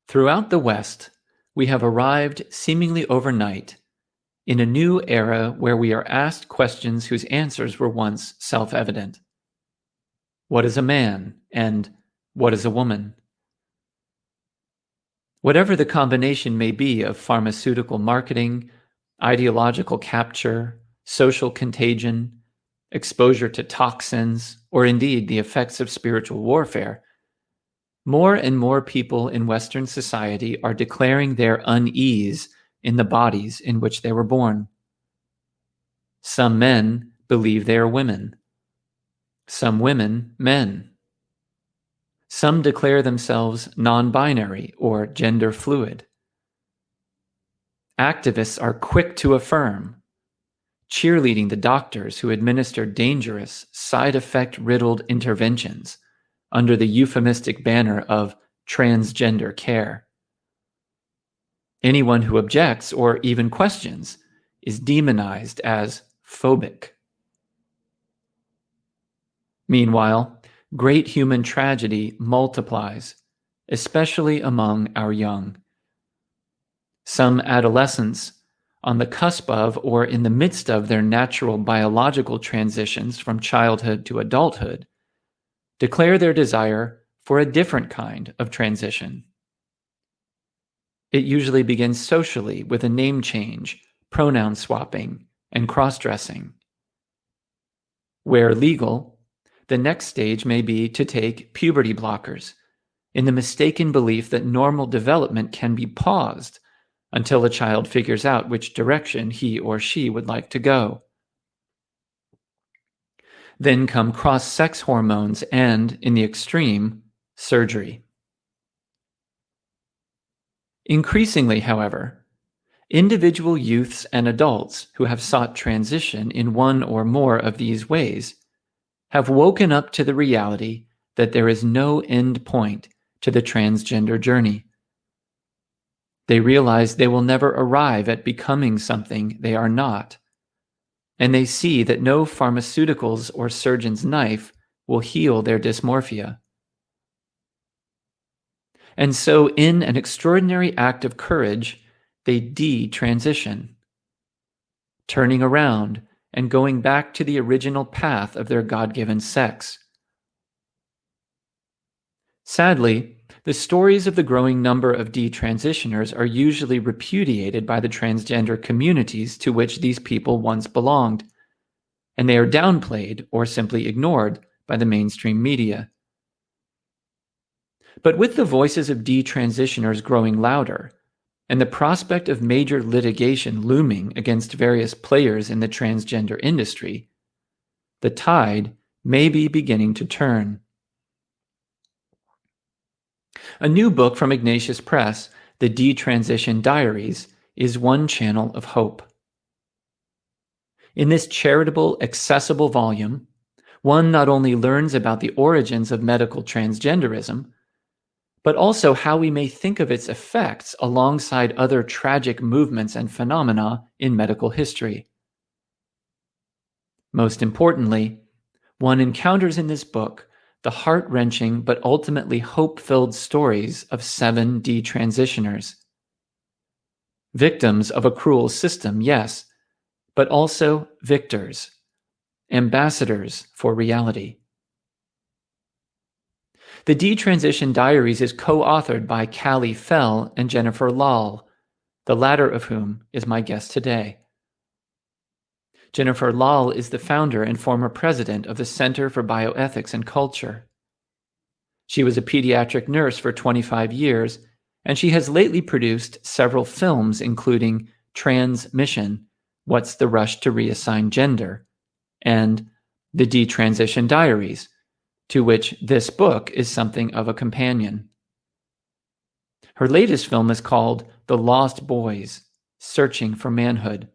Throughout the West, we have arrived seemingly overnight in a new era where we are asked questions whose answers were once self-evident. What is a man, and what is a woman? Whatever the combination may be of pharmaceutical marketing, ideological capture, social contagion, exposure to toxins, or indeed the effects of spiritual warfare, more and more people in Western society are declaring their unease in the bodies in which they were born. Some men believe they are women. Some women, men. Some declare themselves non-binary or gender fluid. Activists are quick to affirm, cheerleading the doctors who administer dangerous, side effect-riddled interventions under the euphemistic banner of transgender care. Anyone who objects or even questions is demonized as phobic. Meanwhile, great human tragedy multiplies, especially among our young. Some adolescents, on the cusp of or in the midst of their natural biological transitions from childhood to adulthood, declare their desire for a different kind of transition. It usually begins socially with a name change, pronoun swapping, and cross-dressing. Where legal, the next stage may be to take puberty blockers, in the mistaken belief that normal development can be paused until a child figures out which direction he or she would like to go. Then come cross-sex hormones and, in the extreme, surgery. Increasingly, however, individual youths and adults who have sought transition in one or more of these ways have woken up to the reality that there is no end point to the transgender journey. They realize they will never arrive at becoming something they are not, and they see that no pharmaceuticals or surgeon's knife will heal their dysmorphia. And so, in an extraordinary act of courage, they detransition, turning around and going back to the original path of their God-given sex. Sadly, the stories of the growing number of detransitioners are usually repudiated by the transgender communities to which these people once belonged, and they are downplayed or simply ignored by the mainstream media. But with the voices of detransitioners growing louder, and the prospect of major litigation looming against various players in the transgender industry, the tide may be beginning to turn. A new book from Ignatius Press, the Detransition Diaries, is one channel of hope. In this charitable, accessible volume, one not only learns about the origins of medical transgenderism, but also how we may think of its effects alongside other tragic movements and phenomena in medical history. Most importantly, one encounters in this book the heart-wrenching but ultimately hope-filled stories of 7 detransitioners. Victims of a cruel system, yes, but also victors, ambassadors for reality. The Detransition Diaries is co-authored by Kallie Fell and Jennifer Lahl, the latter of whom is my guest today. Jennifer Lahl is the founder and former president of the Center for Bioethics and Culture. She was a pediatric nurse for 25 years, and she has lately produced several films including Transmission, What's the Rush to Reassign Gender, and The Detransition Diaries, to which this book is something of a companion. Her latest film is called The Lost Boys, Searching for Manhood.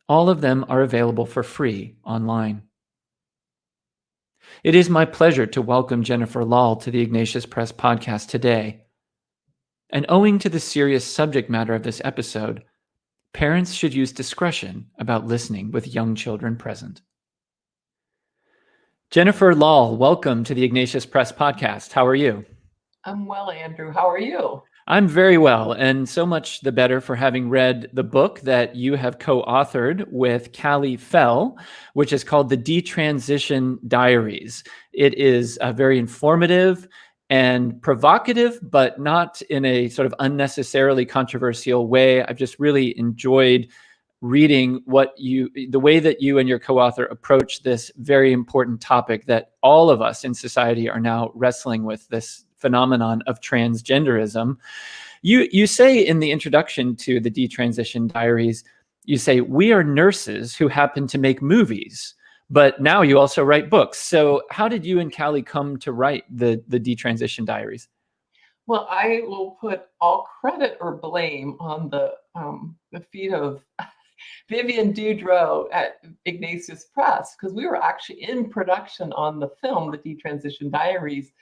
All of them are available for free online. It is my pleasure to welcome Jennifer Lahl to the Ignatius Press podcast today. And owing to the serious subject matter of this episode, parents should use discretion about listening with young children present. Jennifer Lahl, welcome to the Ignatius Press podcast. How are you? I'm well, Andrew. How are you? I'm very well, and so much the better for having read the book that you have co-authored with Kallie Fell, which is called The Detransition Diaries. It is very informative and provocative, but not in a sort of unnecessarily controversial way. I've just really enjoyed reading the way that you and your co-author approach this very important topic that all of us in society are now wrestling with, this phenomenon of transgenderism. You say in the introduction to the Detransition Diaries, you say, we are nurses who happen to make movies, but now you also write books. So how did you and Kallie come to write the Detransition Diaries? Well, I will put all credit or blame on the feet of Vivian Dudreau at Ignatius Press, because we were actually in production on the film, The Detransition Diaries.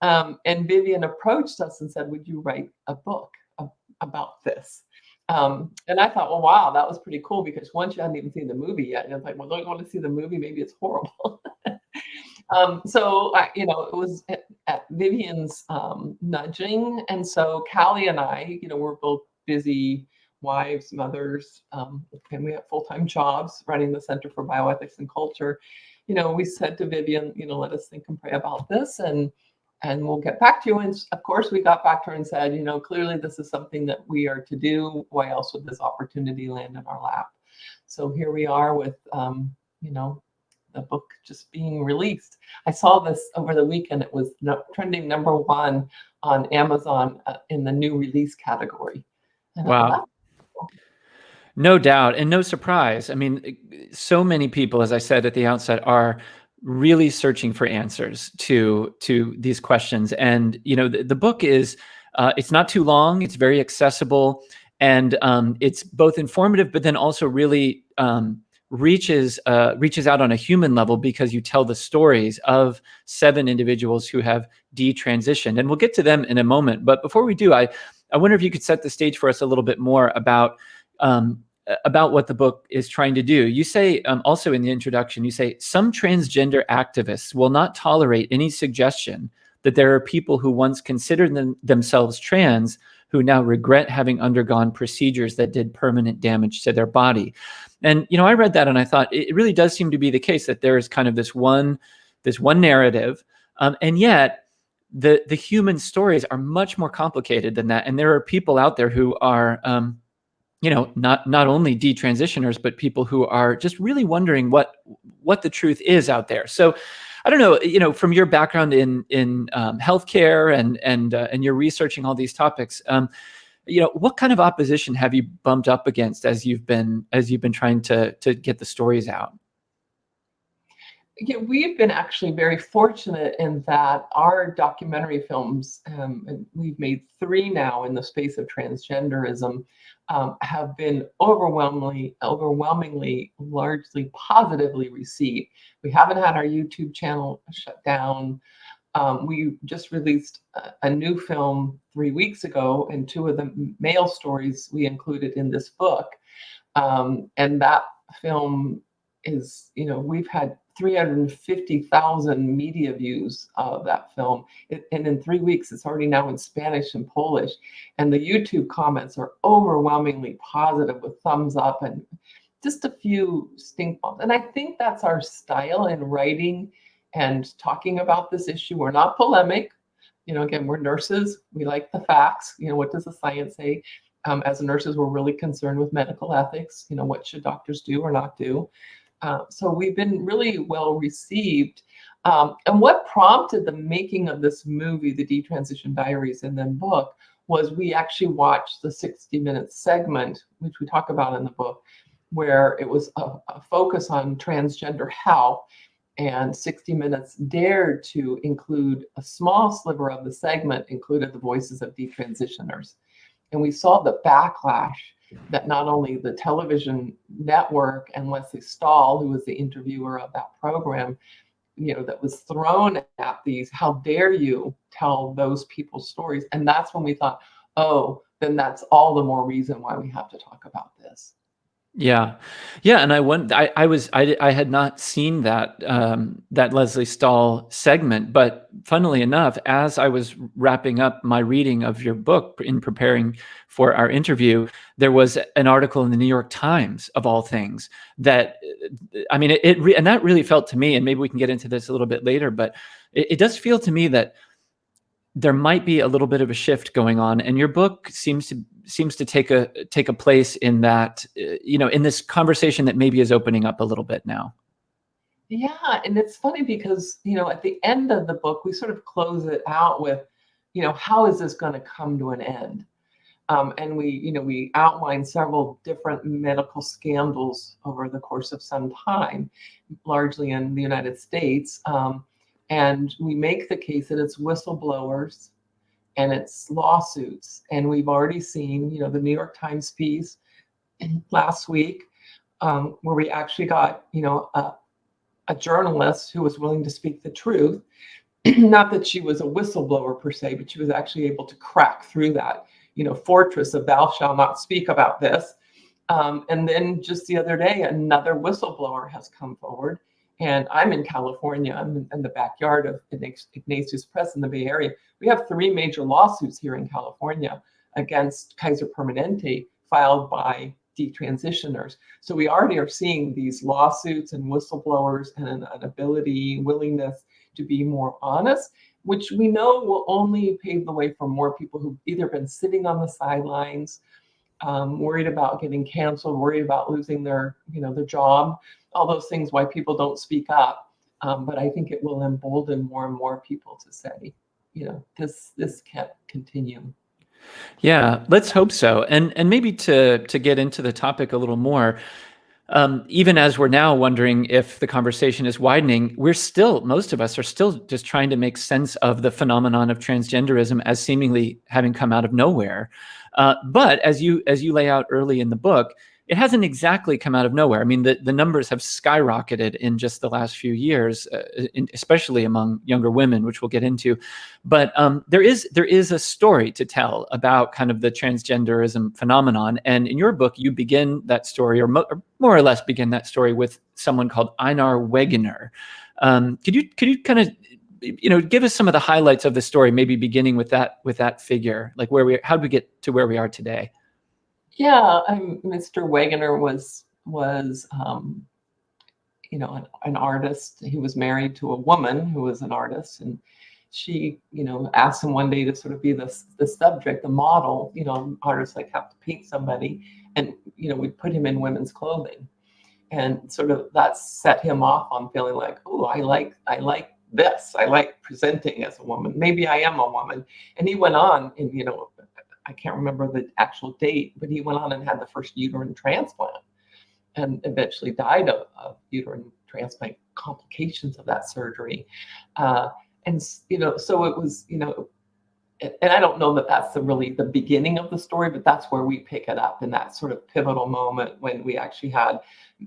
And Vivian approached us and said, would you write a book about this? And I thought, well, wow, that was pretty cool, because once you hadn't even seen the movie yet, and I was like, well, don't you want to see the movie? Maybe it's horrible. It was at Vivian's nudging. And so Kallie and I, we're both busy wives, mothers, and we have full-time jobs running the Center for Bioethics and Culture. We said to Vivian, let us think and pray about this, and we'll get back to you. And of course, we got back to her and said, clearly this is something that we are to do. Why else would this opportunity land in our lap? So here we are with, the book just being released. I saw this over the weekend. It was trending #1 on Amazon in the new release category. And I thought, Wow. No doubt, and no surprise. I mean, so many people, as I said at the outset, are really searching for answers to these questions. And the book is it's not too long. It's very accessible, and it's both informative, but then also really reaches out on a human level, because you tell the stories of 7 individuals who have detransitioned, and we'll get to them in a moment. But before we do, I wonder if you could set the stage for us a little bit more about what the book is trying to do. You say also in the introduction, you say, some transgender activists will not tolerate any suggestion that there are people who once considered themselves trans who now regret having undergone procedures that did permanent damage to their body. And I read that and I thought it really does seem to be the case that there is kind of this one narrative, and yet the human stories are much more complicated than that. And there are people out there who are not only detransitioners, but people who are just really wondering what the truth is out there. So I don't know, from your background in healthcare and you're researching all these topics, what kind of opposition have you bumped up against as you've been trying to get the stories out? Yeah, we've been actually very fortunate in that our documentary films, and we've made 3 now in the space of transgenderism, have been overwhelmingly, largely positively received. We haven't had our YouTube channel shut down. We just released a new film 3 weeks ago, and 2 of the male stories we included in this book. And that film is, we've had 350,000 media views of that film. And in 3 weeks, it's already now in Spanish and Polish. And the YouTube comments are overwhelmingly positive, with thumbs up and just a few stink bombs. And I think that's our style in writing and talking about this issue. We're not polemic. Again, we're nurses. We like the facts. What does the science say? As nurses, we're really concerned with medical ethics. What should doctors do or not do? So we've been really well received. And what prompted the making of this movie, The Detransition Diaries, and then book, was we actually watched the 60-minute segment, which we talk about in the book, where it was a focus on transgender health. And 60 Minutes dared to include a small sliver of the segment, included the voices of detransitioners. And we saw the backlash that not only the television network and Leslie Stahl, who was the interviewer of that program, that was thrown at these, how dare you tell those people's stories? And that's when we thought, oh, then that's all the more reason why we have to talk about this. Yeah, yeah, and I had not seen that Leslie Stahl segment, but funnily enough, as I was wrapping up my reading of your book in preparing for our interview, there was an article in the New York Times, of all things, that I mean, and that really felt to me, and maybe we can get into this a little bit later, but it does feel to me that there might be a little bit of a shift going on, and your book seems to take a place in that, in this conversation that maybe is opening up a little bit now. Yeah, and it's funny because, at the end of the book, we sort of close it out with, how is this going to come to an end? And we outline several different medical scandals over the course of some time, largely in the United States. And we make the case that it's whistleblowers and it's lawsuits. And we've already seen, the New York Times piece last week, where we actually got, a journalist who was willing to speak the truth. Not that she was a whistleblower per se, but she was actually able to crack through that, fortress of thou shalt not speak about this. And then just the other day, another whistleblower has come forward. And I'm in California. I'm in the backyard of Ignatius Press in the Bay Area. We have 3 major lawsuits here in California against Kaiser Permanente filed by detransitioners. So we already are seeing these lawsuits and whistleblowers and an ability, willingness to be more honest, which we know will only pave the way for more people who've either been sitting on the sidelines, worried about getting canceled, worried about losing their job, all those things why people don't speak up. But I think it will embolden more and more people to say, this can't continue. Yeah, let's hope so. And maybe to get into the topic a little more, even as we're now wondering if the conversation is widening, most of us are still just trying to make sense of the phenomenon of transgenderism as seemingly having come out of nowhere. But as you lay out early in the book, it hasn't exactly come out of nowhere. I mean, the numbers have skyrocketed in just the last few years, especially among younger women, which we'll get into. But there is a story to tell about kind of the transgenderism phenomenon. And in your book, you begin that story, or more or less begin that story, with someone called Einar Wegener. Could you kind of give us some of the highlights of the story, maybe beginning with that figure, like how did we get to where we are today? Yeah, Mr. Wegener was an artist. He was married to a woman who was an artist, and she, asked him one day to sort of be the subject, the model. Artists like have to paint somebody, and we put him in women's clothing, and sort of that set him off on feeling like, oh, I like this. I like presenting as a woman. Maybe I am a woman. And he went on, and I can't remember the actual date, but he went on and had the first uterine transplant, and eventually died of uterine transplant complications of that surgery. And so it was, and I don't know that that's really the beginning of the story, but that's where we pick it up in that sort of pivotal moment when we actually had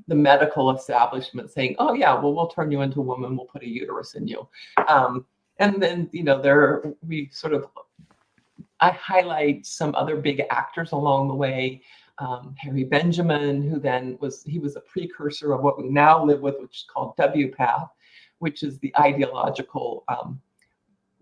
the medical establishment saying, oh yeah, well, we'll turn you into a woman, we'll put a uterus in you. And then, I highlight some other big actors along the way. Harry Benjamin, who he was a precursor of what we now live with, which is called WPATH, which is the ideological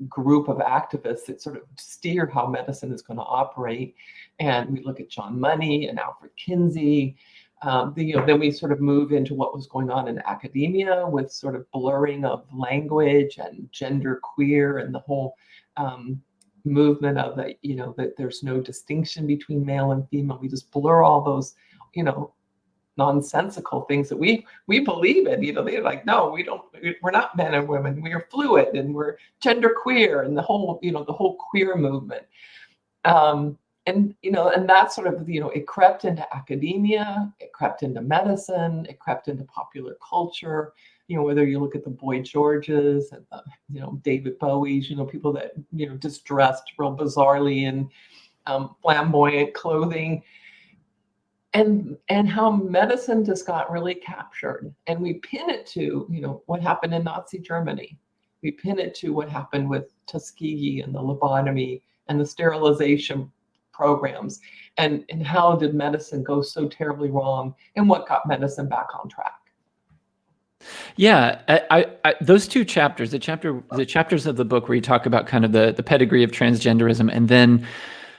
group of activists that sort of steer how medicine is going to operate. And we look at John Money and Alfred Kinsey. Then we sort of move into what was going on in academia with sort of blurring of language and gender queer and the whole movement of that there's no distinction between male and female. We just blur all those, nonsensical things that we believe in. They're like, no, we're not men and women. We are fluid and we're gender queer, and the whole queer movement. And that sort of, it crept into academia, it crept into medicine, it crept into popular culture. Whether you look at the Boy Georges and David Bowie's, people that just dressed real bizarrely in flamboyant clothing, and how medicine just got really captured, and we pin it to what happened in Nazi Germany. We pin it to what happened with Tuskegee and the lobotomy and the sterilization programs, and how did medicine go so terribly wrong, and what got medicine back on track. Yeah, those two chapters, the chapters of the book where you talk about kind of the pedigree of transgenderism, and then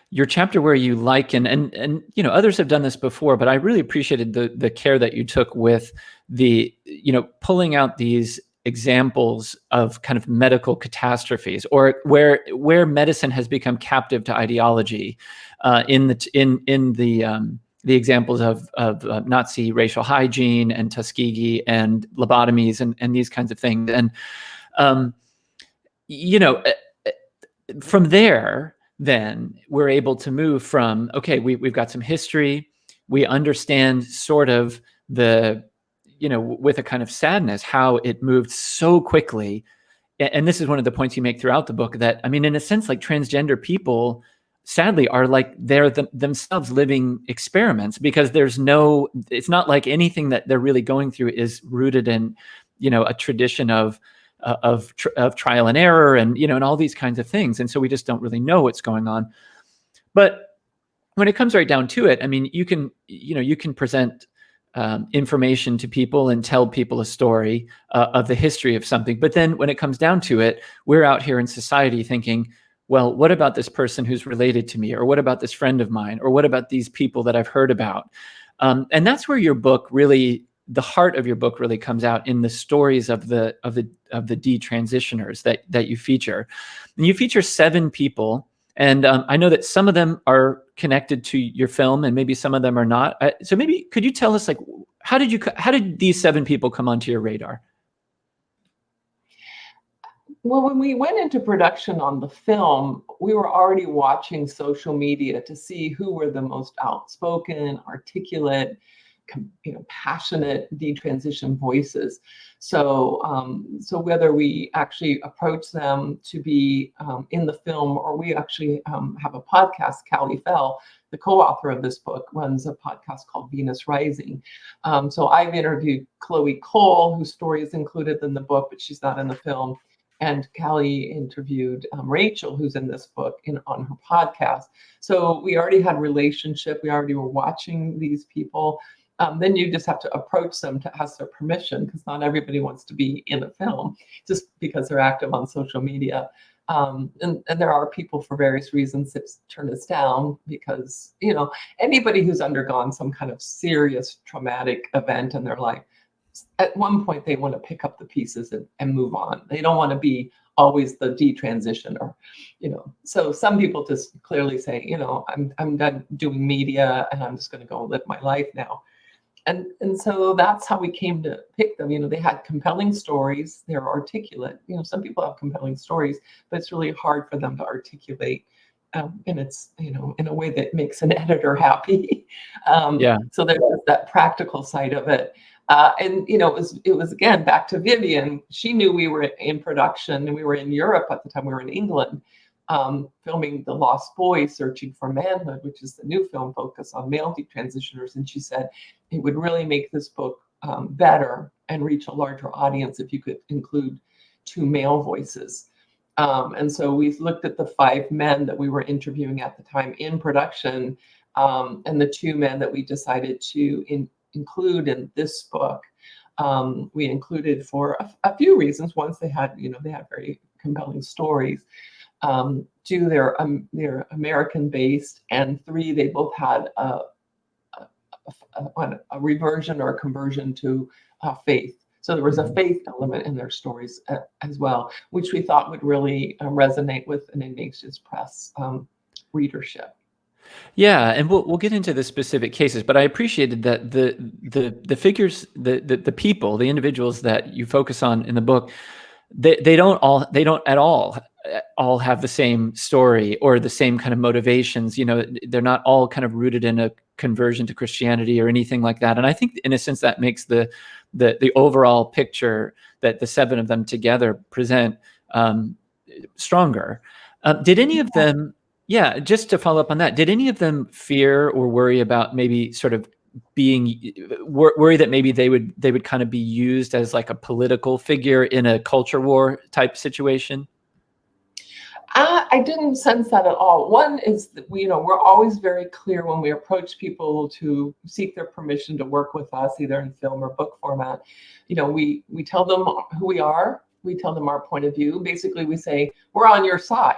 your chapter where you liken, and others have done this before, but I really appreciated the care that you took with the pulling out these examples of kind of medical catastrophes, or where medicine has become captive to ideology, in the examples of Nazi racial hygiene and Tuskegee and lobotomies and these kinds of things. And um, from there, then we're able to move from, okay, we've got some history, we understand sort of with a kind of sadness how it moved so quickly. And this is one of the points you make throughout the book, that, I mean, in a sense, like, transgender people sadly are like they're themselves living experiments, because it's not like anything that they're really going through is rooted in a tradition of trial and error, and and all these kinds of things. And so we just don't really know what's going on. But when it comes right down to it, I mean, you can present information to people and tell people a story of the history of something. But then when it comes down to it, we're out here in society thinking, well, what about this person who's related to me? Or what about this friend of mine? Or what about these people that I've heard about? And that's where your book really, the heart of your book really comes out in the stories of the detransitioners that you feature. And you feature 7 people. And I know that some of them are connected to your film, and maybe some of them are not. So maybe could you tell us, like, how did these 7 people come onto your radar? Well, when we went into production on the film, we were already watching social media to see who were the most outspoken, articulate, passionate detransition voices. So, so whether we actually approach them to be in the film, or we actually have a podcast, Kallie Fell, the co-author of this book, runs a podcast called Venus Rising. So I've interviewed Chloe Cole, whose story is included in the book, but she's not in the film. And Kallie interviewed Rachel, who's in this book, on her podcast. So we already had relationship. We already were watching these people. Then you just have to approach them to ask their permission, because not everybody wants to be in a film just because they're active on social media. And there are people, for various reasons, that turn us down, because anybody who's undergone some kind of serious traumatic event in their life, at one point they want to pick up the pieces and move on. They don't want to be always the detransitioner, So some people just clearly say, I'm done doing media, and I'm just going to go live my life now. And so that's how we came to pick them. They had compelling stories. They're articulate. Some people have compelling stories, but it's really hard for them to articulate. And it's, in a way that makes an editor happy. Yeah. So there's that practical side of it. And it was again back to Vivian. She knew we were in production, and we were in Europe at the time. We were in England, filming The Lost Boy: Searching for Manhood, which is the new film focus on male detransitioners. And she said it would really make this book better and reach a larger audience if you could include 2 male voices. And so we looked at the 5 men that we were interviewing at the time in production, and the 2 men that we decided to include in this book. We included for a few reasons. Once they had very compelling stories. 2, they're American based, and 3, they both had a reversion or a conversion to faith. So there was a faith element in their stories as well, which we thought would really resonate with an Ignatius Press readership. Yeah, and we'll get into the specific cases, but I appreciated that the figures, the people, the individuals that you focus on in the book, they don't at all have the same story or the same kind of motivations. They're not all kind of rooted in a conversion to Christianity or anything like that. And I think, in a sense, that makes the overall picture that the 7 of them together present stronger. Did any of them? Yeah, just to follow up on that, did any of them fear or worry about maybe sort of being worry that maybe they would kind of be used as like a political figure in a culture war type situation? I didn't sense that at all. One is that we're always very clear when we approach people to seek their permission to work with us, either in film or book format. We tell them who we are. We tell them our point of view. Basically, we say we're on your side.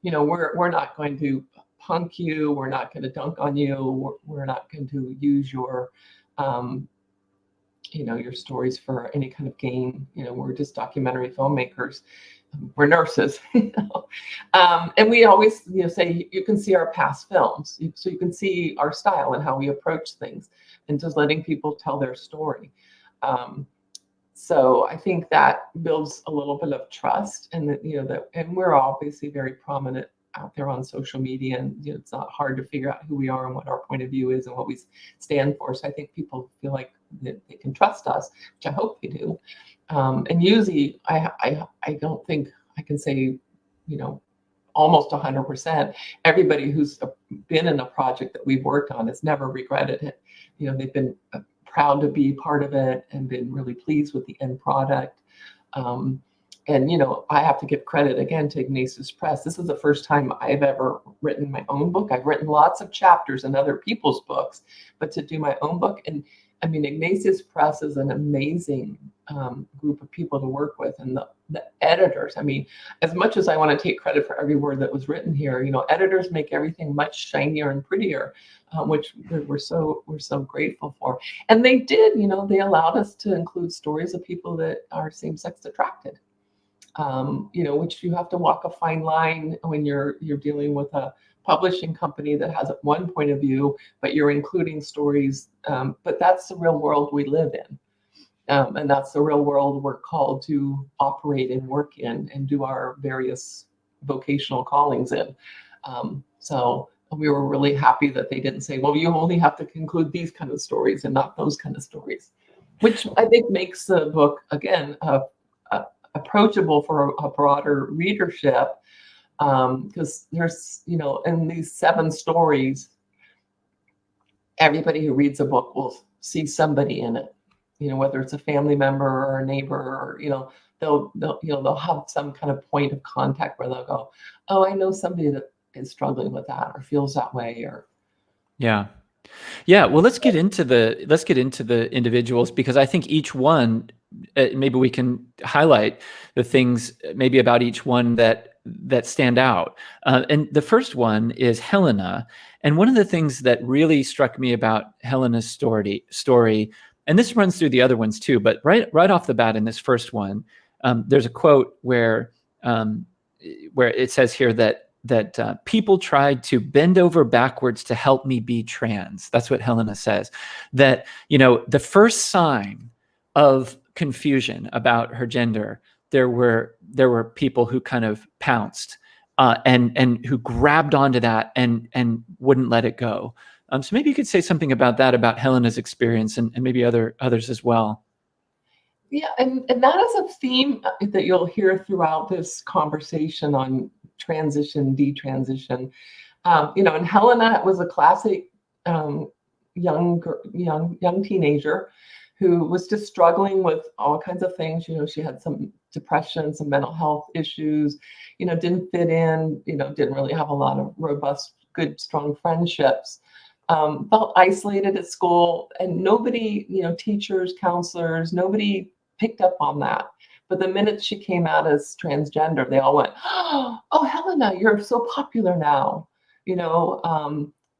We're not going to punk you. We're not going to dunk on you. We're not going to use um, your stories for any kind of gain. We're just documentary filmmakers. We're nurses. And we always say you can see our past films, so you can see our style and how we approach things, and just letting people tell their story. So I think that builds a little bit of trust, and and we're obviously very prominent out there on social media, and it's not hard to figure out who we are and what our point of view is and what we stand for. So I think people feel like that they can trust us, which I hope they do. And usually, I don't think I can say, almost 100%. Everybody who's been in a project that we've worked on has never regretted it. They've been proud to be part of it and been really pleased with the end product. And I have to give credit again to Ignatius Press. This is the first time I've ever written my own book. I've written lots of chapters in other people's books, but to do my own book, and I mean, Ignatius Press is an amazing group of people to work with, and the editors. I mean, as much as I want to take credit for every word that was written here, editors make everything much shinier and prettier, which we're so grateful for. And they did, they allowed us to include stories of people that are same-sex attracted. Which you have to walk a fine line when you're dealing with a publishing company that has one point of view, but you're including stories. But that's the real world we live in. And that's the real world we're called to operate and work in and do our various vocational callings in. So we were really happy that they didn't say, well, you only have to include these kind of stories and not those kind of stories, which I think makes the book, again, approachable for a broader readership, because there's, in these 7 stories, everybody who reads a book will see somebody in it, whether it's a family member or a neighbor, or, they'll have some kind of point of contact where they'll go, oh, I know somebody that is struggling with that or feels that way, or. Yeah. Well, let's get into the individuals, because I think each one, maybe we can highlight the things maybe about each one that stand out. And the first one is Helena. And one of the things that really struck me about Helena's story, and this runs through the other ones too, but right off the bat in this first one, there's a quote where it says here that people tried to bend over backwards to help me be trans. That's what Helena says. That, the first sign of confusion about her gender, there were people who kind of pounced and who grabbed onto that and wouldn't let it go. So maybe you could say something about that, about Helena's experience, and maybe others as well. Yeah, and that is a theme that you'll hear throughout this conversation on transition, detransition. And Helena was a classic young teenager who was just struggling with all kinds of things. She had some depression, some mental health issues, didn't fit in, didn't really have a lot of robust, good, strong friendships. Felt isolated at school, and nobody, teachers, counselors, nobody picked up on that. But the minute she came out as transgender, they all went, "Oh, Helena, you're so popular now."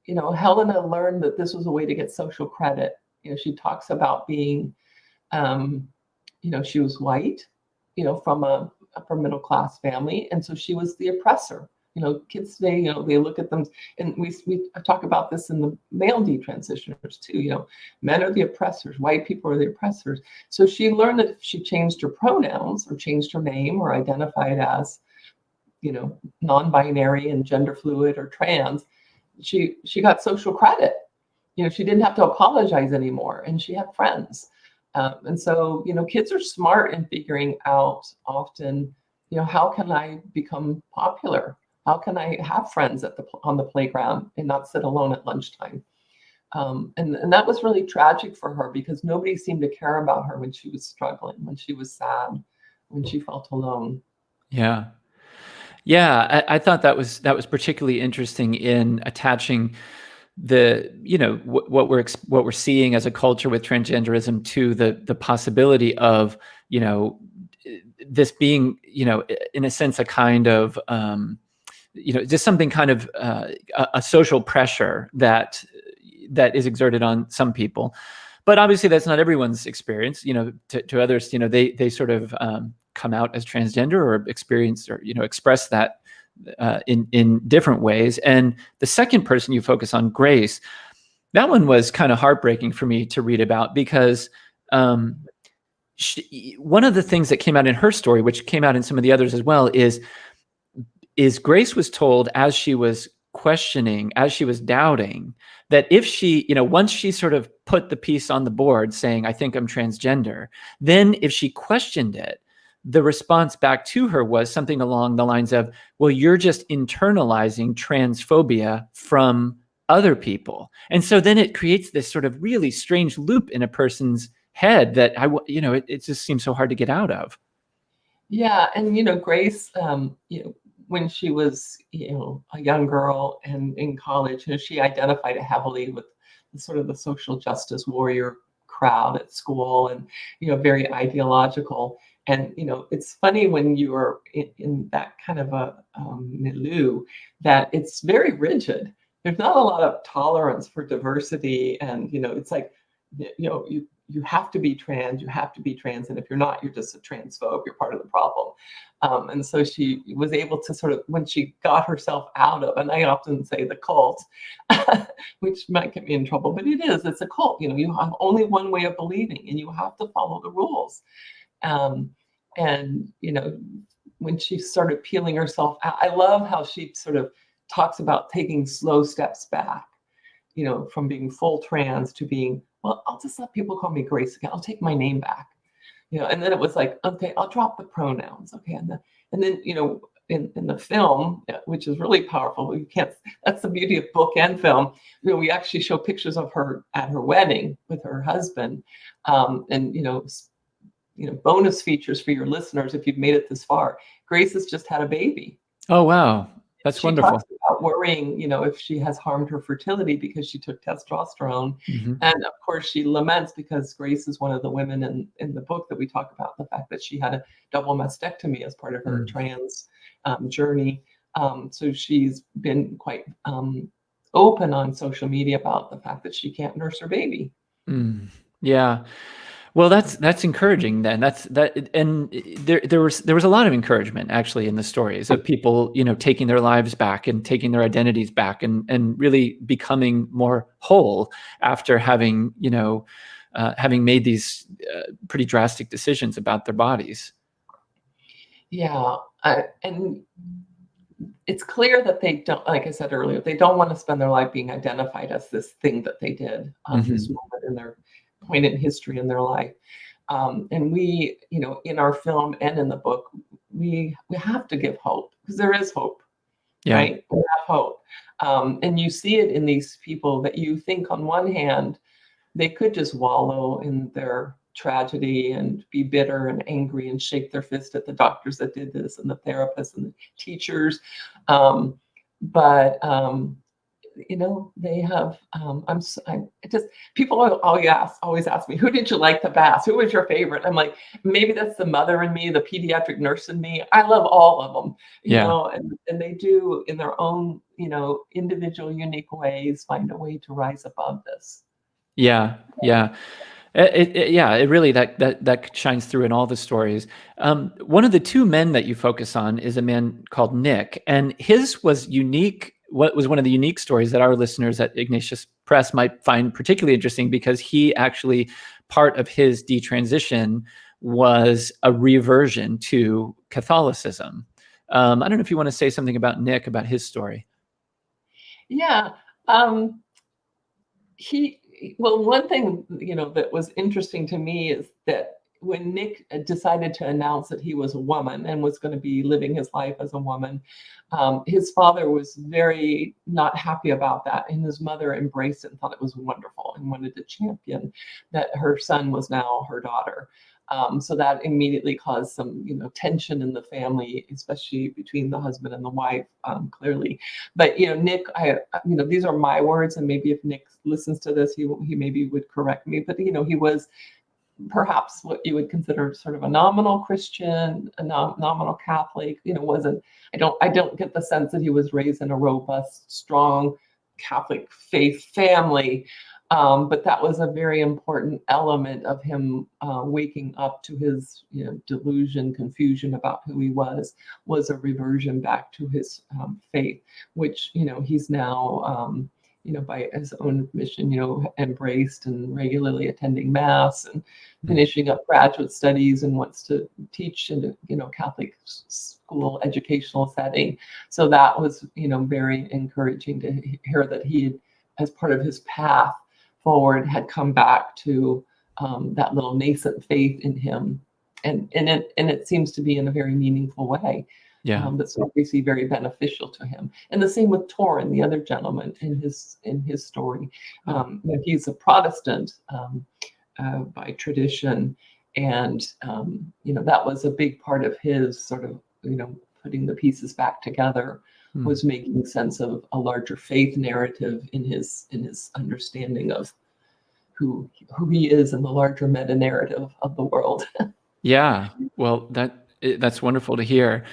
Helena learned that this was a way to get social credit. She talks about being, she was white, from a upper middle class family, and so she was the oppressor. Kids today, they look at them, and we talk about this in the male detransitioners too. Men are the oppressors, white people are the oppressors. So she learned that if she changed her pronouns or changed her name or identified as, non-binary and gender fluid or trans, she got social credit. She didn't have to apologize anymore, and she had friends. And so, kids are smart in figuring out often, how can I become popular? How can I have friends on the playground and not sit alone at lunchtime? And that was really tragic for her, because nobody seemed to care about her when she was struggling, when she was sad, when she felt alone. Yeah. Yeah, I thought that was particularly interesting in attaching the what we're seeing as a culture with transgenderism to the possibility of this being in a sense a kind of just something kind of a social pressure that is exerted on some people. But obviously that's not everyone's experience. To others, they sort of come out as transgender or experience or express that in different ways. And the second person you focus on, Grace, that one was kind of heartbreaking for me to read about because one of the things that came out in her story, which came out in some of the others as well, is Grace was told as she was questioning, as she was doubting, that if she, once she sort of put the piece on the board saying, I think I'm transgender, then if she questioned it, the response back to her was something along the lines of, well, you're just internalizing transphobia from other people. And so then it creates this sort of really strange loop in a person's head that it just seems so hard to get out of. Yeah, and Grace, when she was a young girl and in college, she identified heavily with sort of the social justice warrior crowd at school, and very ideological. And it's funny when you are in that kind of a milieu that it's very rigid. There's not a lot of tolerance for diversity, and it's like you have to be trans, and if you're not, you're just a transphobe, you're part of the problem. And so she was able to sort of, when she got herself out of, and I often say the cult, which might get me in trouble, but it's a cult. You have only one way of believing, and you have to follow the rules. And when she started peeling herself out, I love how she sort of talks about taking slow steps back, from being full trans to being, well, I'll just let people call me Grace again. I'll take my name back. And then it was like, okay, I'll drop the pronouns. Okay. And then, in the film, which is really powerful, that's the beauty of book and film. We actually show pictures of her at her wedding with her husband. And, bonus features for your listeners, if you've made it this far, Grace has just had a baby. Oh, wow. That's wonderful. She talks about worrying, if she has harmed her fertility because she took testosterone. Mm-hmm. And of course, she laments because Grace is one of the women in the book that we talk about the fact that she had a double mastectomy as part of her trans journey. So she's been quite open on social media about the fact that she can't nurse her baby. Yeah. Well, that's encouraging then. And there was a lot of encouragement actually in the stories of people, taking their lives back and taking their identities back and really becoming more whole after having made these pretty drastic decisions about their bodies. Yeah, and it's clear that they don't, like I said earlier, they don't want to spend their life being identified as this thing that they did on this moment in their point in history in their life. And we, in our film and in the book, we have to give hope because there is hope, right? We have hope. And you see it in these people that you think on one hand, they could just wallow in their tragedy and be bitter and angry and shake their fist at the doctors that did this and the therapists and the teachers. But they have, people always ask me, who did you like the best? Who was your favorite? I'm like, maybe that's the mother in me, the pediatric nurse in me. I love all of them, and they do in their own, individual, unique ways, find a way to rise above this. Yeah. Yeah. It really, that shines through in all the stories. One of the two men that you focus on is a man called Nick, and his was unique. What was one of the unique stories that our listeners at Ignatius Press might find particularly interesting because he actually, part of his detransition was a reversion to Catholicism. I don't know if you want to say something about Nick, about his story. Yeah. Well, one thing, that was interesting to me is that when Nick decided to announce that he was a woman and was going to be living his life as a woman, his father was very not happy about that. And his mother embraced it and thought it was wonderful and wanted to champion that her son was now her daughter. So that immediately caused some, tension in the family, especially between the husband and the wife, clearly. But, Nick, these are my words, and maybe if Nick listens to this, he maybe would correct me. But, he was perhaps what you would consider sort of a nominal Christian, a nominal Catholic. Wasn't I don't get the sense that he was raised in a robust, strong Catholic faith family. But that was a very important element of him waking up to his delusion, confusion about who he was a reversion back to his faith, which he's now by his own admission, embraced and regularly attending mass and finishing up graduate studies and wants to teach in a Catholic school educational setting. So that was very encouraging to hear that he had, as part of his path forward, had come back to that little nascent faith in him, and it seems to be in a very meaningful way. Yeah. That's obviously very beneficial to him. And the same with Torrin, the other gentleman in his story. He's a Protestant by tradition, and that was a big part of his sort of putting the pieces back together, was making sense of a larger faith narrative in his understanding of who he is in the larger meta narrative of the world. Yeah. Well, that's wonderful to hear.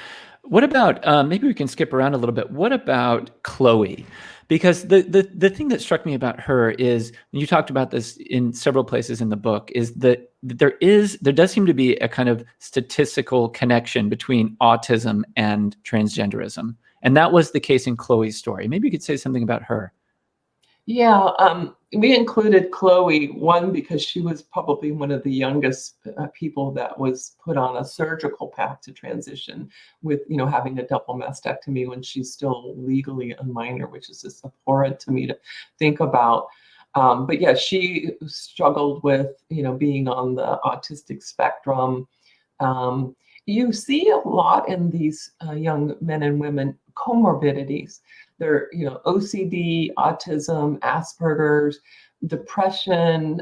What about maybe we can skip around a little bit. What about Chloe? Because the thing that struck me about her is, and you talked about this in several places in the book, is that there does seem to be a kind of statistical connection between autism and transgenderism. And that was the case in Chloe's story. Maybe you could say something about her. Yeah, we included Chloe, one, because she was probably one of the youngest people that was put on a surgical path to transition, with having a double mastectomy when she's still legally a minor, which is just abhorrent to me to think about. But yeah, she struggled with being on the autistic spectrum. You see a lot in these young men and women comorbidities. They're OCD, autism, Asperger's, depression,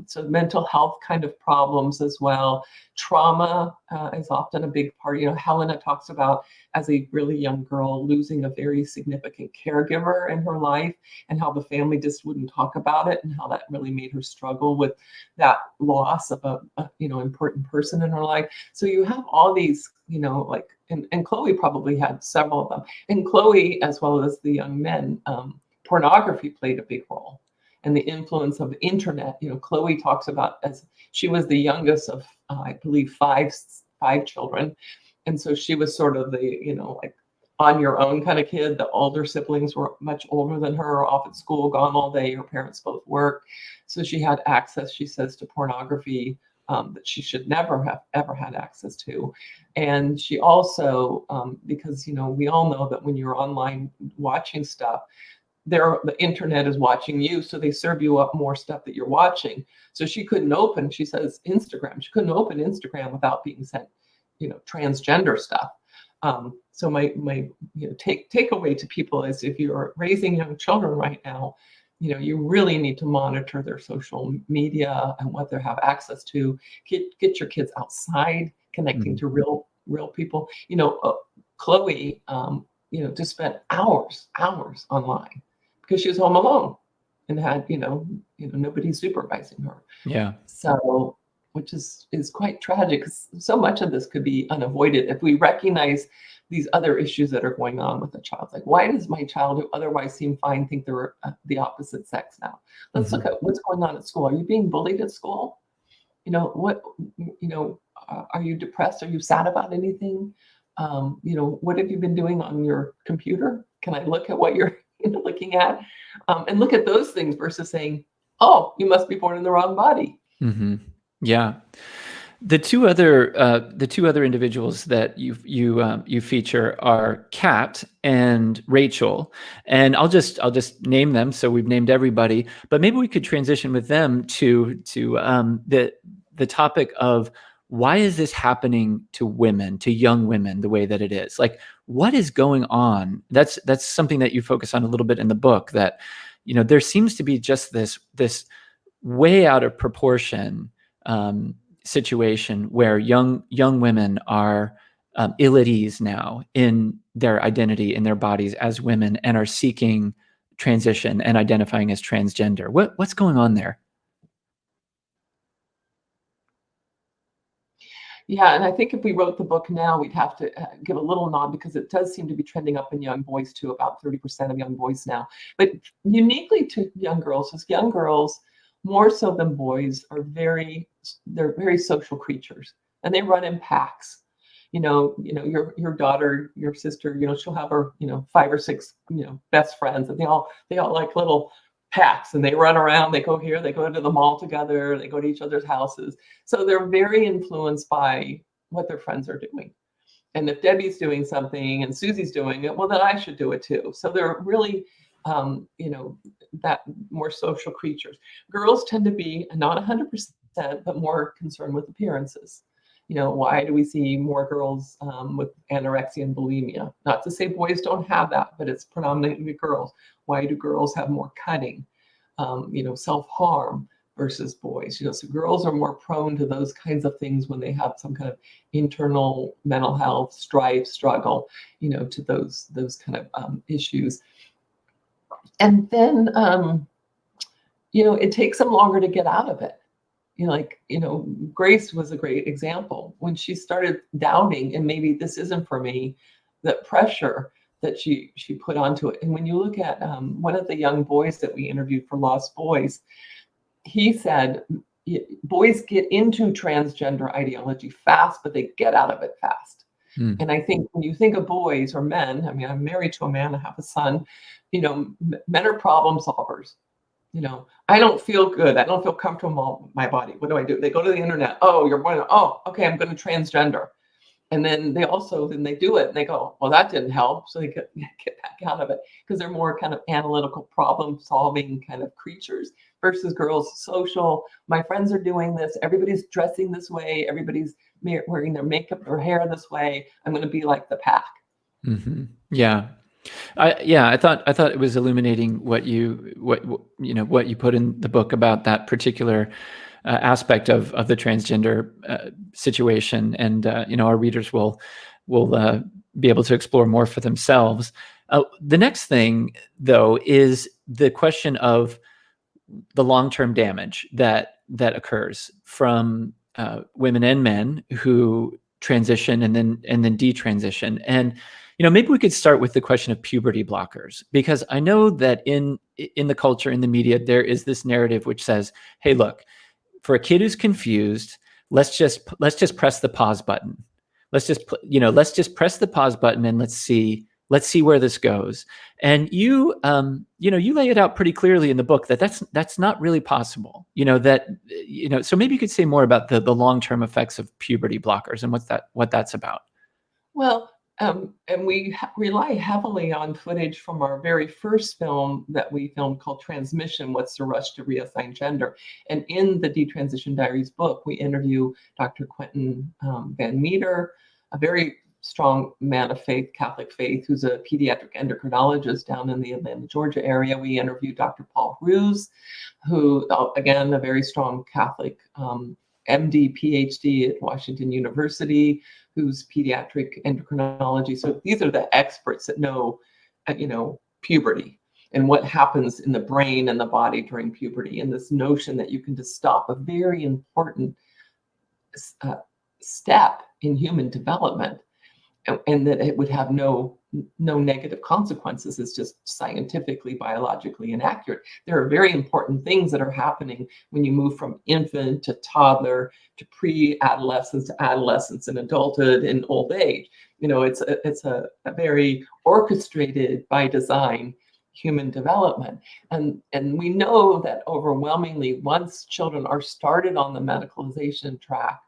so mental health kind of problems as well. Trauma is often a big part. Helena talks about, as a really young girl, losing a very significant caregiver in her life, and how the family just wouldn't talk about it, and how that really made her struggle with that loss of a important person in her life. So you have all these, and Chloe probably had several of them. And Chloe, as well as the young men, pornography played a big role. And the influence of the internet. Chloe talks about, as she was the youngest of, I believe, five children. And so she was sort of the, on your own kind of kid. The older siblings were much older than her, off at school, gone all day. Her parents both worked. So she had access, she says, to pornography that she should never have ever had access to. And she also, because, we all know that when you're online watching stuff, the internet is watching you, so they serve you up more stuff that you're watching. So she couldn't open, she says, Instagram. She couldn't open Instagram without being sent, transgender stuff. So my takeaway to people is, if you're raising young children right now, you really need to monitor their social media and what they have access to. Get your kids outside, connecting to real people. Chloe, just spent hours online, because she was home alone and had, nobody supervising her. Yeah. So, which is quite tragic, because so much of this could be unavoided if we recognize these other issues that are going on with the child. Like, why does my child, who otherwise seemed fine, think they're the opposite sex now? Let's look at what's going on at school. Are you being bullied at school? Are you depressed? Are you sad about anything? What have you been doing on your computer? Can I look at what you're looking at? And look at those things versus saying, oh, you must be born in the wrong body. Mm-hmm. Yeah. The two other individuals that you feature are Kat and Rachel, and I'll just name them. So we've named everybody, but maybe we could transition with them to the topic of, why is this happening to women, to young women, the way that it is? Like, what is going on? That's something that you focus on a little bit in the book, that there seems to be just this way out of proportion situation where young women are ill at ease now in their identity, in their bodies as women, and are seeking transition and identifying as transgender. What's going on there? Yeah, and I think if we wrote the book now, we'd have to give a little nod because it does seem to be trending up in young boys too, about 30% of young boys now. But uniquely to young girls, is young girls, more so than boys, they're very social creatures, and they run in packs. Your daughter, your sister, she'll have her, 5 or 6, best friends, and they all like little packs, and they run around, they go here, they go to the mall together, they go to each other's houses. So they're very influenced by what their friends are doing. And if Debbie's doing something and Susie's doing it, well, then I should do it too. So they're really, that more social creatures. Girls tend to be not 100%, but more concerned with appearances. Why do we see more girls with anorexia and bulimia? Not to say boys don't have that, but it's predominantly girls. Why do girls have more cutting, self-harm versus boys? So girls are more prone to those kinds of things when they have some kind of internal mental health strife, struggle, to those kind of issues. And then, it takes them longer to get out of it. Grace was a great example. When she started doubting, and maybe this isn't for me, that pressure that she put onto it. And when you look at one of the young boys that we interviewed for Lost Boys, he said boys get into transgender ideology fast, but they get out of it fast. And I think when you think of boys or men, I mean, I'm married to a man, I have a son, men are problem solvers. I don't feel good. I don't feel comfortable in my body. What do? They go to the internet. Oh, you're born. Oh, okay, I'm going to transgender. And then they do it and they go, well, that didn't help. So they get back out of it because they're more kind of analytical, problem solving kind of creatures versus girls, social. My friends are doing this. Everybody's dressing this way. Everybody's wearing their makeup or hair this way. I'm going to be like the pack. Mm-hmm. Yeah. I thought it was illuminating what you put in the book about that particular aspect of the transgender situation, and our readers will be able to explore more for themselves. The next thing, though, is the question of the long-term damage that occurs from women and men who transition and then detransition. And maybe we could start with the question of puberty blockers, because I know that in the culture, in the media, there is this narrative which says, hey, look, for a kid who's confused, let's just press the pause button. Let's just press the pause button and let's see where this goes. And you lay it out pretty clearly in the book that that's not really possible. So maybe you could say more about the long-term effects of puberty blockers and what that's about. Well, and we rely heavily on footage from our very first film that we filmed called Transmission, What's the Rush to Reassign Gender? And in the Detransition Diaries book, we interview Dr. Quentin Van Meter, a very strong man of faith, Catholic faith, who's a pediatric endocrinologist down in the Atlanta, Georgia area. We interviewed Dr. Paul Ruse, who, again, a very strong Catholic MD, PhD at Washington University, who's pediatric endocrinology. So these are the experts that know, puberty and what happens in the brain and the body during puberty, and this notion that you can just stop a very important step in human development, and that it would have no negative consequences is just scientifically, biologically inaccurate. There are very important things that are happening when you move from infant to toddler to pre-adolescence to adolescence and adulthood and old age. It's a very orchestrated by design human development. And we know that overwhelmingly, once children are started on the medicalization track,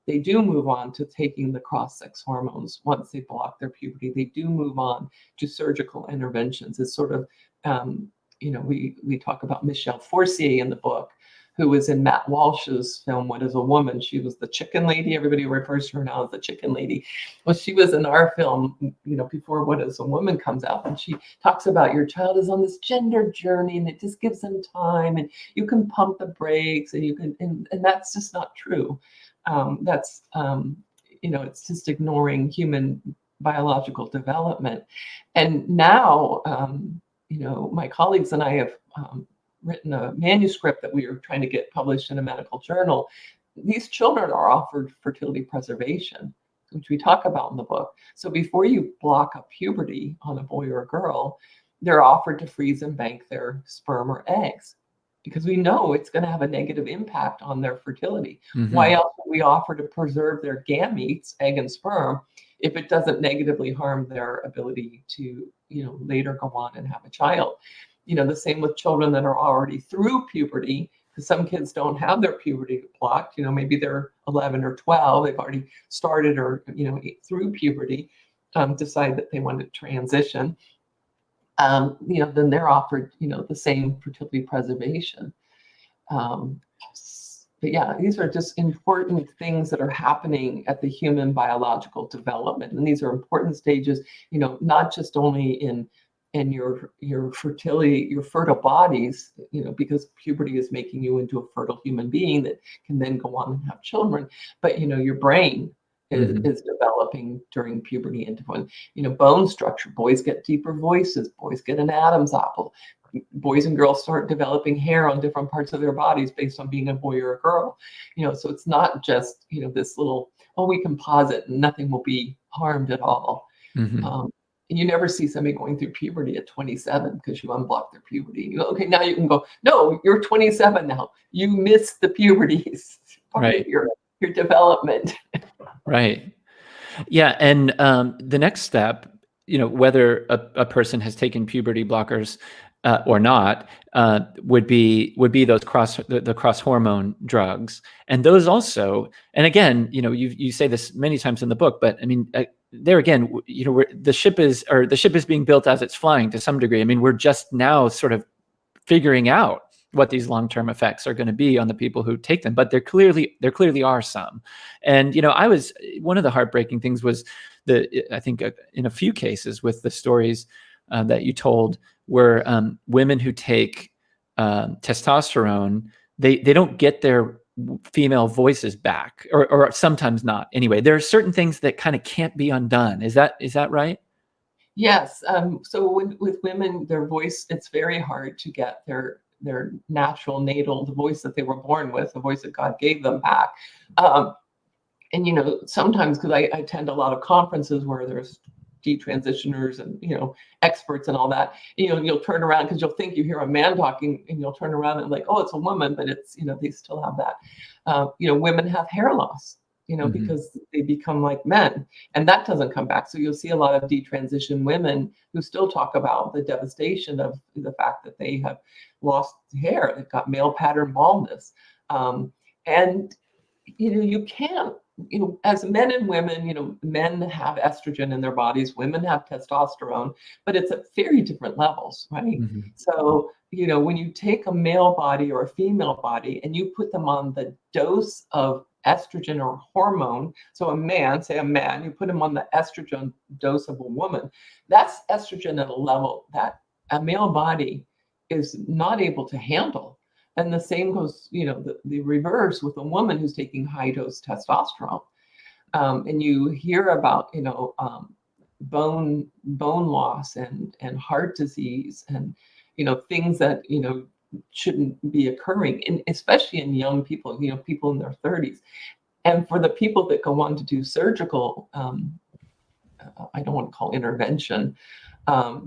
they do move on to taking the cross-sex hormones. Once they block their puberty, they do move on to surgical interventions. It's sort of, we talk about Michelle Forcier in the book, who was in Matt Walsh's film, What is a Woman? She was the chicken lady. Everybody refers to her now as the chicken lady. Well, she was in our film, before What is a Woman comes out. And she talks about your child is on this gender journey and it just gives them time and you can pump the brakes and you can, and that's just not true. that's it's just ignoring human biological development. And now, my colleagues and I have written a manuscript that we are trying to get published in a medical journal. These children are offered fertility preservation, which we talk about in the book. So before you block up puberty on a boy or a girl, they're offered to freeze and bank their sperm or eggs, because we know it's going to have a negative impact on their fertility. Mm-hmm. Why else would we offer to preserve their gametes, egg and sperm, if it doesn't negatively harm their ability to, later go on and have a child? The same with children that are already through puberty, because some kids don't have their puberty blocked. Maybe they're 11 or 12, they've already started or, through puberty, decide that they want to transition. Then they're offered, the same fertility preservation. But yeah, these are just important things that are happening at the human biological development. And these are important stages, not just only in your fertility, your fertile bodies, because puberty is making you into a fertile human being that can then go on and have children, but your brain is developing during puberty into bone structure. Boys get deeper voices, boys get an Adam's apple. Boys and girls start developing hair on different parts of their bodies based on being a boy or a girl. So it's not just, this little, we can pause it and nothing will be harmed at all. And you never see somebody going through puberty at 27 because you unblocked their puberty. You go, okay, now you can go, no, you're 27 now. You missed the puberty part Right. of your development. Right. Yeah. And the next step, whether a person has taken puberty blockers or not, would be those the cross hormone drugs. And those also, and again, you say this many times in the book, but I mean, there again, the ship is being built as it's flying to some degree. I mean, we're just now sort of figuring out what these long-term effects are going to be on the people who take them, but there clearly are some. And one of the heartbreaking things was I think in a few cases with the stories that you told were women who take testosterone, they don't get their female voices back, or sometimes not. Anyway, there are certain things that kind of can't be undone. Is that right? Yes. So with women, their voice, it's very hard to get their natural natal, the voice that they were born with, the voice that God gave them back. And sometimes, because I attend a lot of conferences where there's detransitioners and experts and all that, you'll turn around because you'll think you hear a man talking, and you'll turn around and like, oh, it's a woman, but it's they still have that. Women have hair loss, because they become like men, and that doesn't come back. So you'll see a lot of detransition women who still talk about the devastation of the fact that they have lost hair. They've got male pattern baldness, and you can't. As men and women, men have estrogen in their bodies, women have testosterone, but it's at very different levels, right? So, when you take a male body or a female body and you put them on the dose of estrogen or hormone, so say a man, you put him on the estrogen dose of a woman, that's estrogen at a level that a male body is not able to handle. And the same goes, the reverse with a woman who's taking high dose testosterone. And you hear about, bone loss and heart disease and, things that, shouldn't be occurring, and especially in young people, people in their 30s. And for the people that go on to do surgical, I don't want to call intervention, but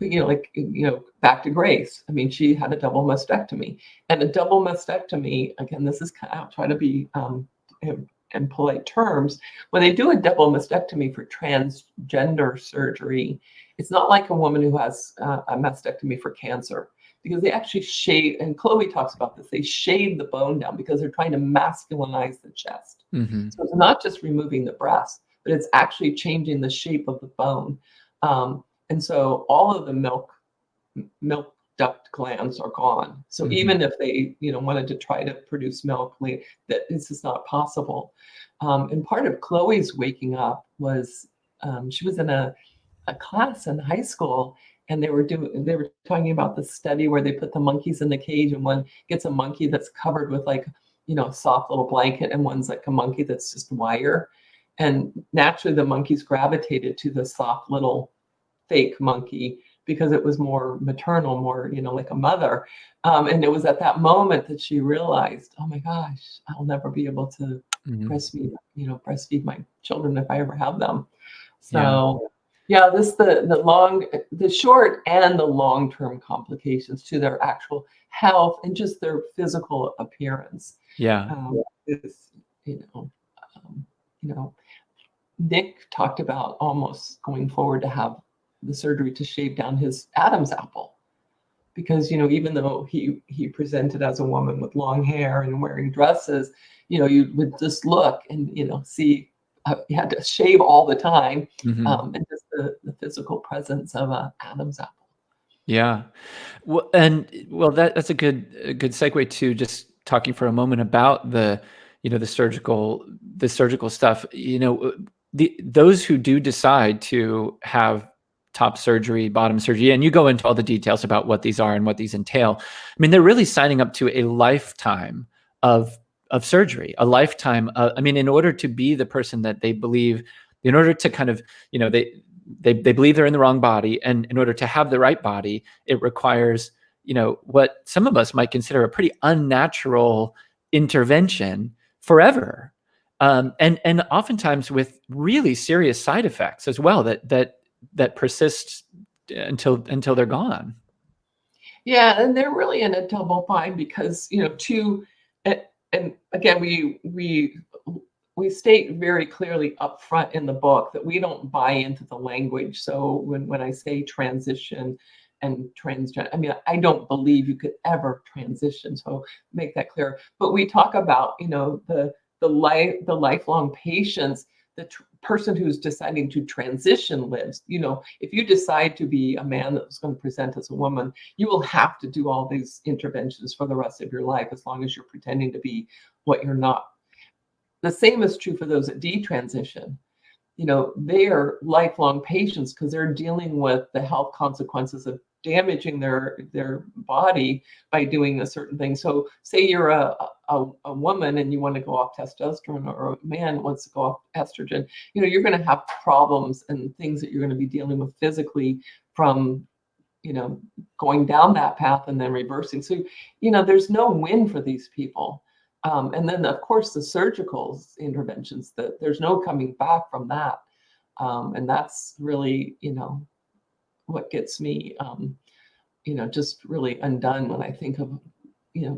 back to Grace. I mean, she had a double mastectomy, and a double mastectomy. Again, this is kind of, I'll try to be in polite terms. When they do a double mastectomy for transgender surgery, it's not like a woman who has a mastectomy for cancer, because they actually shave. And Chloe talks about this. They shave the bone down because they're trying to masculinize the chest. So it's not just removing the breast, but it's actually changing the shape of the bone. And so all of the milk duct glands are gone. So even if they, wanted to try to produce milk, that this is not possible. And part of Chloe's waking up was she was in a class in high school, and they were talking about the study where they put the monkeys in the cage, and one gets a monkey that's covered with like a soft little blanket, and one's like a monkey that's just wire. And naturally, the monkeys gravitated to the soft little fake monkey because it was more maternal, more, like a mother. And it was at that moment that she realized, oh my gosh, I'll never be able to breastfeed my children if I ever have them. So yeah, the short and the long-term complications to their actual health and just their physical appearance. Yeah. Is, um, you know, Nick talked about almost going forward to have the surgery to shave down his Adam's apple, because even though he presented as a woman with long hair and wearing dresses, you would just look and see he had to shave all the time, and just the physical presence of a Adam's apple. Yeah. Well, that's a good segue to just talking for a moment about the surgical stuff. Those who do decide to have top surgery, bottom surgery, and you go into all the details about what these are and what these entail. I mean, they're really signing up to a lifetime of surgery, a lifetime. In order to be the person that they believe, in order to kind of, they believe they're in the wrong body, and in order to have the right body, it requires what some of us might consider a pretty unnatural intervention forever, and oftentimes with really serious side effects as well that persist until they're gone. Yeah, and they're really in a double bind because and again, we state very clearly up front in the book that we don't buy into the language. So when I say transition and transgender, I don't believe you could ever transition. So make that clear. But we talk about the lifelong patience the person who's deciding to transition lives. If you decide to be a man that's going to present as a woman, you will have to do all these interventions for the rest of your life as long as you're pretending to be what you're not. The same is true for those that detransition. They are lifelong patients because they're dealing with the health consequences of damaging their body by doing a certain thing. So say you're a woman and you want to go off testosterone, or a man wants to go off estrogen, you're going to have problems and things that you're going to be dealing with physically from going down that path and then reversing. So there's no win for these people. And then, of course, the surgical interventions, that there's no coming back from that. And that's really, what gets me, just really undone when I think of,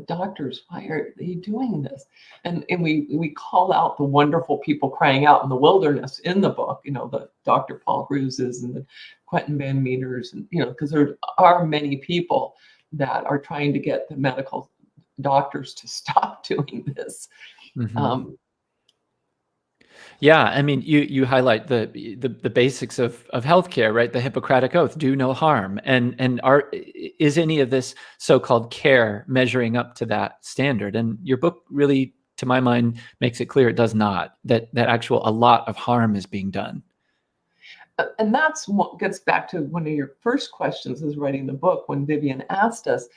doctors, why are they doing this? And we call out the wonderful people crying out in the wilderness in the book, the Dr. Paul Ruses and the Quentin Van Meters, and, because there are many people that are trying to get the medical doctors to stop doing this. Yeah, you highlight the basics of healthcare, right? The Hippocratic Oath: do no harm, and is any of this so-called care measuring up to that standard? And your book really, to my mind, makes it clear it does not. That a lot of harm is being done. And that's what gets back to one of your first questions as writing the book, when Vivian asked us,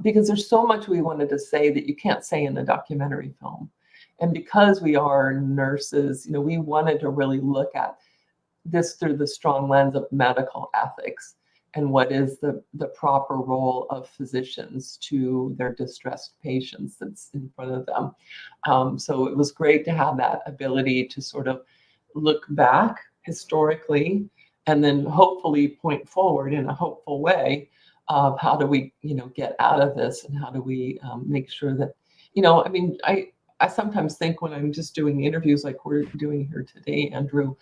because there's so much we wanted to say that you can't say in the documentary film. And because we are nurses, we wanted to really look at this through the strong lens of medical ethics and what is the proper role of physicians to their distressed patients that's in front of them. So it was great to have that ability to sort of look back historically and then hopefully point forward in a hopeful way of how do we, get out of this, and how do we make sure that, I sometimes think when I'm just doing interviews like we're doing here today, Andrew,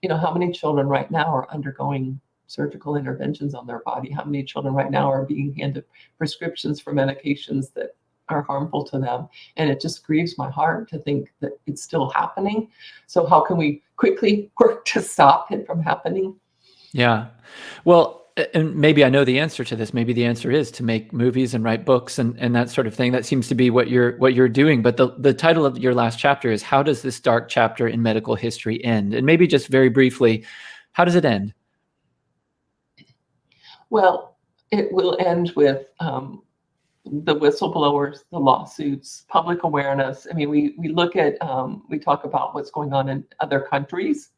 how many children right now are undergoing surgical interventions on their body? How many children right now are being handed prescriptions for medications that are harmful to them? And it just grieves my heart to think that it's still happening. So how can we quickly work to stop it from happening? Yeah. Well, and maybe I know the answer to this. Maybe the answer is to make movies and write books and that sort of thing. That seems to be what you're doing. But the title of your last chapter is "How Does This Dark Chapter in Medical History End?" And maybe just very briefly, how does it end? Well, it will end with the whistleblowers, the lawsuits, public awareness. I mean, we look at, we talk about what's going on in other countries.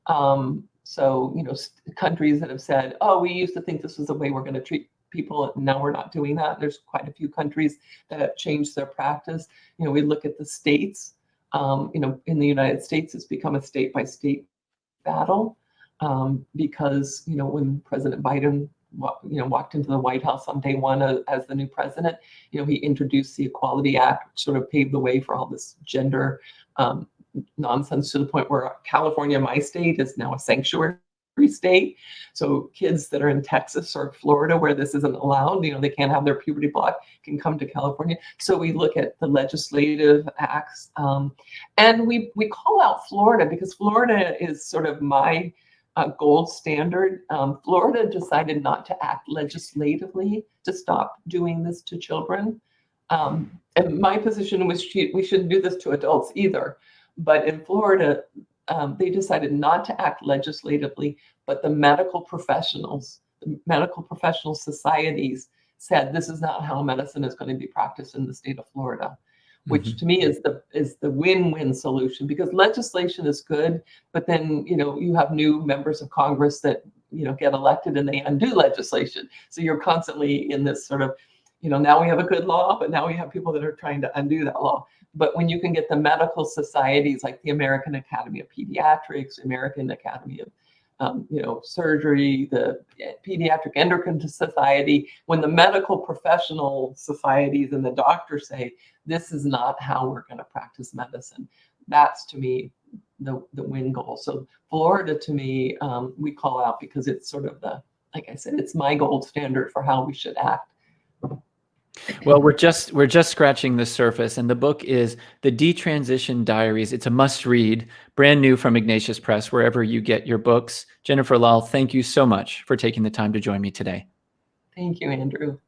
So, you know, countries that have said, oh, we used to think this was the way we're going to treat people, and now we're not doing that. There's quite a few countries that have changed their practice. You know, we look at the states. You know, in the United States, it's become a state by state battle, because, you know, when President Biden walked into the White House on day one as the new president, you know, he introduced the Equality Act, which sort of paved the way for all this gender nonsense, to the point where California, my state, is now a sanctuary state. So kids that are in Texas or Florida where this isn't allowed, you know, they can't have their puberty block, can come to California. So we look at the legislative acts, and we call out Florida because Florida is sort of my gold standard. Florida decided not to act legislatively to stop doing this to children. And my position was we shouldn't do this to adults either. But in Florida, they decided not to act legislatively, but the medical professional societies said this is not how medicine is going to be practiced in the state of Florida, which to me is the win-win solution, because legislation is good, but then, you know, you have new members of Congress that, you know, get elected and they undo legislation. So you're constantly in this sort of, you know, now we have a good law, but now we have people that are trying to undo that law. But when you can get the medical societies like the American Academy of Pediatrics, American Academy of you know, Surgery, the Pediatric Endocrine Society, when the medical professional societies and the doctors say, this is not how we're going to practice medicine, that's to me the win goal. So Florida, to me, we call out because it's sort of like I said, it's my gold standard for how we should act. Well, we're just scratching the surface, and the book is The Detransition Diaries. It's a must-read, brand new from Ignatius Press, wherever you get your books. Jennifer Lahl, thank you so much for taking the time to join me today. Thank you, Andrew.